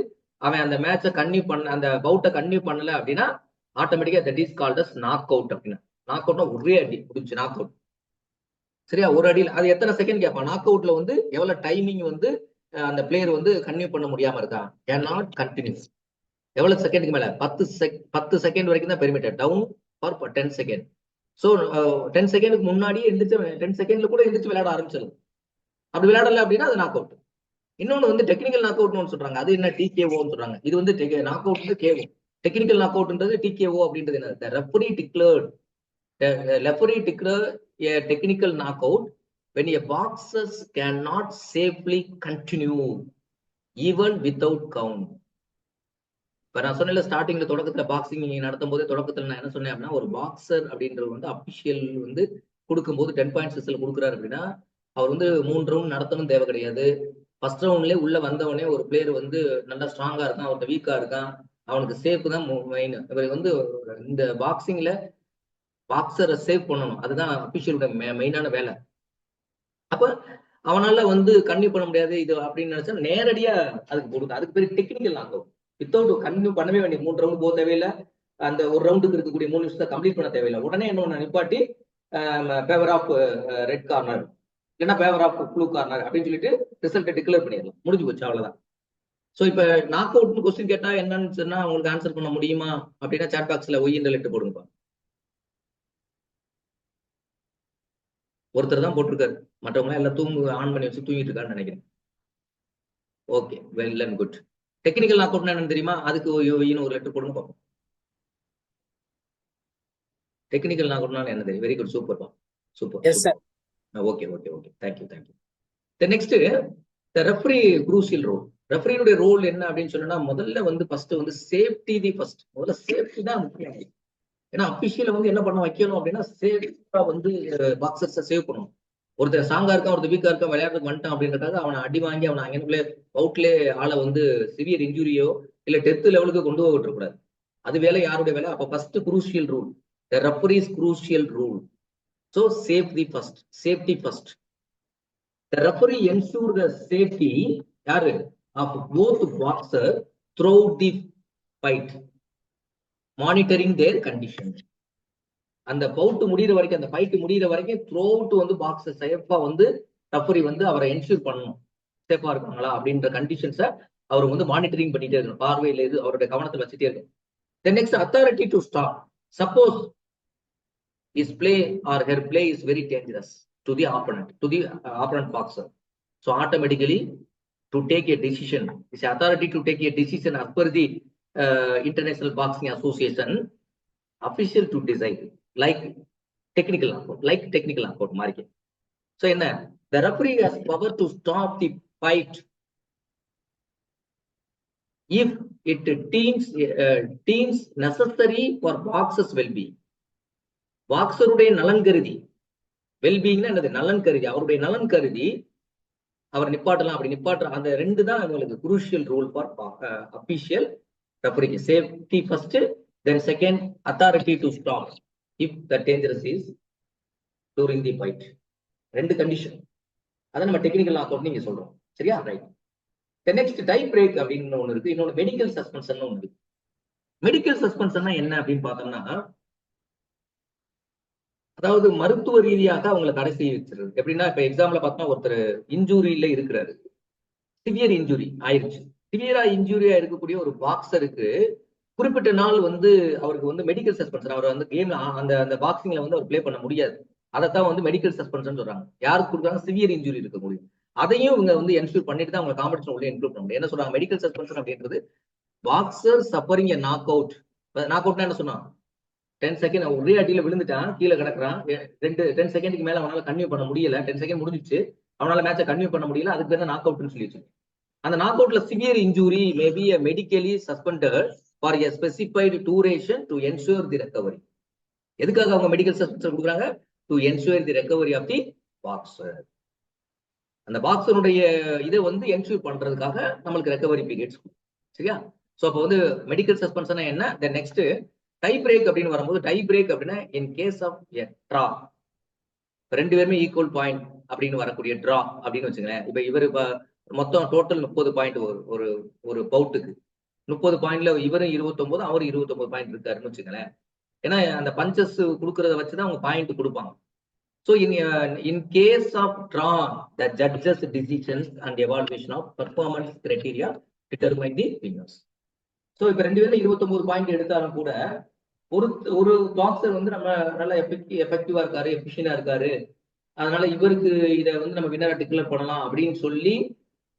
அவன் அந்த மேட்சை கன்டினியூ பண்ண, அந்த பவுட்டை கன்டினியூ பண்ணல அப்படின்னா ஆட்டோமேட்டிக்கா that is called as knock out அப்படின்னா. நாக் அவுட்னா ஒரே அடி முடிஞ்சு நாக் அவுட். சரியா, ஒரு அடியில் அது எத்தனை செகண்ட் கேட்பான். நாக் அவுட்ல வந்து எவ்வளவு டைமிங் வந்து அந்த பிளேயர் வந்து கன்டினியூ பண்ண முடியாம இருக்கா, கேன் நாட் கண்டினியூஸ். எவ்வளவு செகண்டுக்கு மேல 10 செகண்ட் வரைக்கும் தான் permitted, down for 10 second. So 10 செகண்டுக்கு முன்னாடியே எந்திரிச்சு 10 செகண்ட்ல கூட எந்திரிச்சு விளையாட ஆரம்பிச்சிடும். அப்படி விளையாடல அப்படின்னா அது நாக் அவுட். இன்னொன்னு வந்து டெக்னிக்கல் நாக் அவுட்னு சொல்றாங்க. அது என்ன, டிகேஓன்னு சொல்றாங்க. இது வந்து knock out KO. Technical knock அவுட்ன்றது டிகேஓ அப்படின்றது என்ன, referee declared referee declare a technical knockout when a boxer cannot safely continue even without count. இப்ப நான் சொன்ன ஸ்டார்டிங்ல தொடக்கத்துல பாக்ஸிங் நடத்தும் போது தொடக்கத்துல நான் என்ன சொன்னேன் அப்படின்னா, ஒரு பாக்ஸர் அப்படின்றது வந்து அபிஷியல் வந்து கொடுக்கும்போது 10.6 கொடுக்குறாரு அப்படின்னா அவர் வந்து 3 ரவுண்ட் நடத்தணும் தேவை கிடையாது. ஃபர்ஸ்ட் ரவுண்ட்லேயே உள்ள வந்தவனே ஒரு பிளேயர் வந்து நல்லா ஸ்ட்ராங்கா இருக்கான், அவர்கிட்ட வீக்கா இருக்கான், அவனுக்கு சேஃப் தான் மெயின். இவர் வந்து இந்த பாக்ஸிங்ல பாக்ஸரை சேவ் பண்ணணும், அதுதான் அபிஷியலோட மெயினான வேலை. அப்ப அவனால வந்து கன்டினியூ பண்ண முடியாது இது அப்படின்னு நினைச்சா நேரடியா அதுக்கு கொடுக்கும். அதுக்கு பேர் technical knock out. Without continue பண்ணவே வேண்டிய 3 ரவுண்ட் போக தேவையில்லை, அந்த ஒரு ரவுண்டுக்கு இருக்கக்கூடிய 3 நிமிஷத்தை கம்ப்ளீட் பண்ண தேவையில்லை. உடனே என்ன நிப்பாட்டி ஃபேவர் ஆஃப் ரெட் கார்னர் இல்லைன்னா ஃபேவர் ஆஃப் ப்ளூ கார்னர் அப்படின்னு சொல்லிட்டு ரிசல்ட்டை டிக்ளேர் பண்ணிடலாம், முடிஞ்சு போச்சு, அவ்வளவுதான். ஸோ இப்போ நாக் அவுட்னு கொஸ்டின் கேட்டா என்னன்னு சொன்னா உங்களுக்கு ஆன்சர் பண்ண முடியுமா அப்படின்னா சாட் பாக்ஸ்ல ஒய்ன்ற லெட்டர் போடுங்கப்பா. ஒருத்தர் தான் போட்டிருக்காரு, மற்றவங்க எல்லாம் ஆன் பண்ணி வச்சு தூங்கிட்டு இருக்கான்னு நினைக்கிறேன். Okay, well and good. Technical knock அவுட்னா என்னன்னு தெரியுமா, அதுக்கு ஒரு லெட்டர் போடுங்க பார்ப்போம். டெக்னிக்கல் நாக் அவுட்னா என்ன தெரியும்? வெரி குட், சூப்பர் பா, super. Yes sir. Okay okay okay, thank you thank you. Next the referee crucial role. ரெஃபரியுடைய ரோல் என்ன அப்படின்னு சொன்னா, முதல்ல வந்து ஃபர்ஸ்ட் வந்து சேஃப்டி தி ஃபர்ஸ்ட். முதல்ல சேஃப்டி தான் முக்கியம். ஏன்னா அபிஷியல வந்து என்ன பண்ண வைக்கணும் அப்படின்னா சேஃபா வந்து பாக்ஸர்ஸை சேவ் பண்ணணும். ஒருத்தர் ஸ்ட்ராங்கா இருக்கான், ஒருத்தர் வீக்கா இருக்கான், விளையாடுறதுக்கு வந்துட்டான் அப்படின்றதுக்காக அவனை அடி வாங்கி அவனை அங்கே அவுட்லே ஆளை வந்து சிவியர் இன்ஜுரியோ இல்ல டெத் லெவலுக்கு கொண்டு போக விட்டுறக்கூடாது. அது வேலை யாருடைய வேலை? அப்ப first crucial rule, the referee's crucial rule. So safe the first, safety first. The referee ensure the safety யாரு of both boxer through the fight, monitoring their condition. அந்த பவுட் முடிகிற வரைக்கும், அந்த ஃபைட் முடிகிற வரைக்கும் த்ரூ அவுட் வந்து box சேஃபா வந்து ரெஃபரி வந்து அவரை என்ஷூர் பண்ணணும், சேஃபா இருக்காங்களா அப்படின்ற கண்டிஷன்ஸை அவர் வந்து மானிட்டரிங் பண்ணிட்டே இருக்கணும், பார்வையில இது அவருடைய கவனத்தில் வச்சுட்டே இருக்கணும். The next authority to stop. Suppose his play or her play is very dangerous to the opponent boxer. So automatically to take a decision, this authority to take a decision as per the International Boxing Association official to decide, like technical knockout market. So in that, the referee has power to stop the fight if it deems necessary for boxers well-being. பாக்ஸருடைய நலன் கருதி, வெல்பீயிங்னா என்னது, நலன் கருதி, அவருடைய நலன் கருதி அவர் நிப்பாட்டலாம். அப்படி நிப்பாட்டுற அந்த ரெண்டு தான் உங்களுக்கு குரூஷியல் ரூல் ஃபார் அபிஷியல் ரெஃபரிக்கு. Safety first, then second authority to stop if the dangerous is during the fight. ரெண்டு கண்டிஷன். அதை நம்ம டெக்னிக்கல் நாக் அவுட் நீங்க சொல்றோம், சரியா? ரைட். நெக்ஸ்ட் டை பிரேக் அப்படின்னு ஒன்று இருக்கு, இன்னொன்று மெடிக்கல் சஸ்பென்ஷன் ஒன்று இருக்கு. மெடிக்கல் சஸ்பென்ஷன்னா என்ன அப்படின்னு பார்த்தோம்னா, அதாவது மருத்துவ ரீதியாக அவங்களை தடை செய்ய வச்சிருக்கு. எப்படின்னா இப்ப எக்ஸாம்பிள் பார்த்தோம்னா ஒருத்தர் இன்ஜூரியில இருக்கிறாரு, சிவியர் இன்ஜுரி ஆயிடுச்சு. சிவியரா இன்ஜூரியா இருக்கக்கூடிய ஒரு பாக்ஸருக்கு குறிப்பிட்ட நாள் வந்து அவருக்கு வந்து மெடிக்கல் சஸ்பென்ஷன், அவர் வந்து கேம் அந்த பாக்ஸிங்ல வந்து அவர் பிளே பண்ண முடியாது. அதைத்தான் வந்து மெடிக்கல் சஸ்பென்ஷன் சொல்றாங்க. யாருக்கு கொடுக்குறாங்க? சிவியர் இன்ஜுரி இருக்க முடியும். அதையும் இவங்க வந்து என்ஷூர் பண்ணிட்டு தான் அவங்க காம்படிஷன் உள்ள இன்க்ளூட் பண்ண முடியும். என்ன சொல்றாங்க? மெடிக்கல் சஸ்பென்ஷன் அப்படின்றது பாக்ஸர் சஃபரிங் எ நாக் அவுட். நாக் அவுட்னா என்ன சொன்னா, 10 செகண்ட் ஒரே அடியில விழுந்துட்டான், கீழே கிடக்குறான், 10 செகண்டுக்கு மேல அவனால கன்டினியூ பண்ண முடியல, 10 செகண்ட் முடிஞ்சிச்சு, அவனால மேட்சை கன்டினியூ பண்ண முடியல, அதுக்கு பேர் நாக் அவுட்னு சொல்லி வச்சு. அந்த நாக் அவுட்ல severe injury may be medically suspended for a specified duration to ensure the recovery. எதுக்காக அவங்க மெடிக்கல் சஸ்பென்ஷன் கொடுக்குறாங்க? To ensure the recovery of the boxer. அந்த பாக்ஸருடைய இதை வந்து என்ஷூர் பண்றதுக்காக நம்மளுக்கு ரெக்கவரி பீரியட்ஸ், சரியா? ஸோ அப்போ வந்து மெடிக்கல் சஸ்பென்ஷன் என்ன? தென் நெக்ஸ்ட் டை பிரேக் அப்படின்னு வரும்போது டை பிரேக் அப்படின்னா in case of a draw, ரெண்டு பேருமே ஈக்குவல் பாயிண்ட் அப்படின்னு வரக்கூடிய ட்ரா அப்படின்னு வச்சுங்களேன். இப்ப இவர் மொத்தம் டோட்டல் 30 பாயிண்ட் ஒரு ஒரு பவுட்டுக்கு 30 பாயிண்ட்ல இவரும் 29 அவரும் 29 பாயிண்ட் இருக்காருன்னு வச்சுங்களேன். ஏன்னா அந்த பஞ்சஸ் கொடுக்கறத வச்சுதான் அவங்க பாயிண்ட் கொடுப்பாங்க. So in case of draw, the judges' decisions and evaluation of performance criteria determine the winners. So இப்ப ரெண்டு பேரும் 29 பாயிண்ட் எடுத்தாலும் கூட ஒரு பாக்ஸர் வந்து நம்ம நல்லா எஃபெக்டிவா இருக்காரு, எஃபிஷியன்டா இருக்காரு, அதனால இவருக்கு இதை வந்து நம்ம வின்னரை டிக்ளேர் பண்ணலாம் அப்படின்னு சொல்லி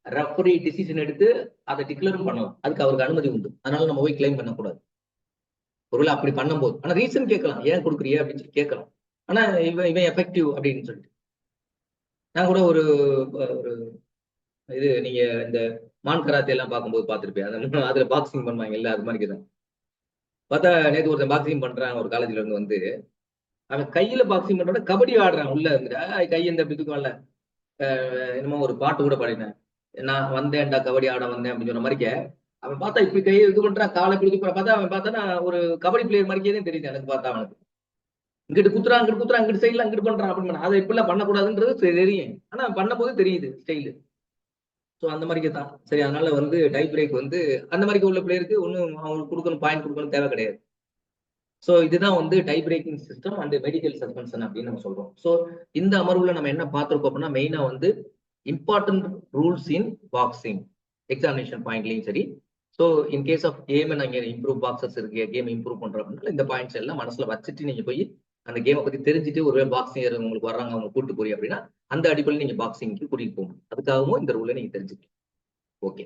ரெஃபரி டிசிஷன் எடுத்து அதை டிக்ளேரும் பண்ணலாம். அதுக்கு அவருக்கு அனுமதி உண்டு. அதனால நம்ம போய் கிளைம் பண்ணக்கூடாது. ஒருவேளை அப்படி பண்ணும்போது ஆனா ரீசன் கேட்கலாம், ஏன் கொடுக்குறிய அப்படின்னு சொல்லி கேட்கலாம். ஆனா இவன் எஃபெக்டிவ் அப்படின்னு சொல்லிட்டு நான் கூட ஒரு இது நீங்க இந்த மான் கராத்தே எல்லாம் பார்க்கும்போது பார்த்துருப்பேன். அதுல பாக்ஸிங் பண்ணுவாங்க இல்ல, அது மாதிரி தான் பார்த்தா நேற்று ஒருத்தன் பாக்ஸிங் பண்றான் ஒரு காலேஜ்ல இருந்து வந்து, அவன் கையில பாக்ஸிங் பண்றோட கபடி ஆடுறான் உள்ள இருந்துட்டு கை இந்த பிதுக்கும்ல. என்னமோ ஒரு பாட்டு கூட பாடினேன், நான் வந்தேன்டா கபடி ஆட வந்தேன் அப்படின்னு சொன்ன மாதிரிக்க அவன் பார்த்தா இப்படி கையை இது பண்றான், காலை இப்படி பார்த்தா அவன் பார்த்தா ஒரு கபடி பிளேயர் மாதிரிக்கே தான் தெரியுது எனக்கு பார்த்தா. அவனுக்கு இங்கிட்டு குத்துறான், அங்கிட்டு குத்துறான், இங்கிட்டு சைட்ல அங்கிட்டு பண்றான் அப்படின்னு அதை இப்படிலாம் பண்ணக்கூடாதுன்றது தெரியும். ஆனா பண்ண போது தெரியுது ஸ்டைலு. ஸோ அந்த மாதிரிக்கு தான் சரி. அதனால வந்து டை பிரேக் வந்து அந்த மாதிரி உள்ள பிளேயருக்கு ஒன்றும் அவங்களுக்கு கொடுக்கணும், பாயிண்ட் கொடுக்கணும் தேவை கிடையாது. ஸோ இதுதான் வந்து tie breaking system and medical suspension அப்படின்னு நம்ம சொல்றோம். ஸோ இந்த அமர்வுல நம்ம என்ன பார்த்துருக்கோம் அப்படின்னா மெயினா வந்து important rules in boxing examination பாயிண்ட்லயும் சரி. So in case of game நாங்க இம்ப்ரூவ் பாக்ஸஸ் இருக்கு, கேம் இம்ப்ரூவ் பண்றோம் அப்படின்னா இந்த பாயிண்ட்ஸ் எல்லாம் மனசுல வச்சுட்டு நீங்க போய் அந்த கேமை பத்தி தெரிஞ்சுட்டு ஒரு பாக்ஸிங் உங்களுக்கு வர்றாங்க அவங்க கூட்டு போய் அப்படின்னா அந்த அடிப்படையில் நீங்க பாக்ஸிங்க்கு கூட்டிட்டு போகணும். அதுக்காகவும் இந்த ரூலை நீங்க தெரிஞ்சுக்கணும். ஓகே.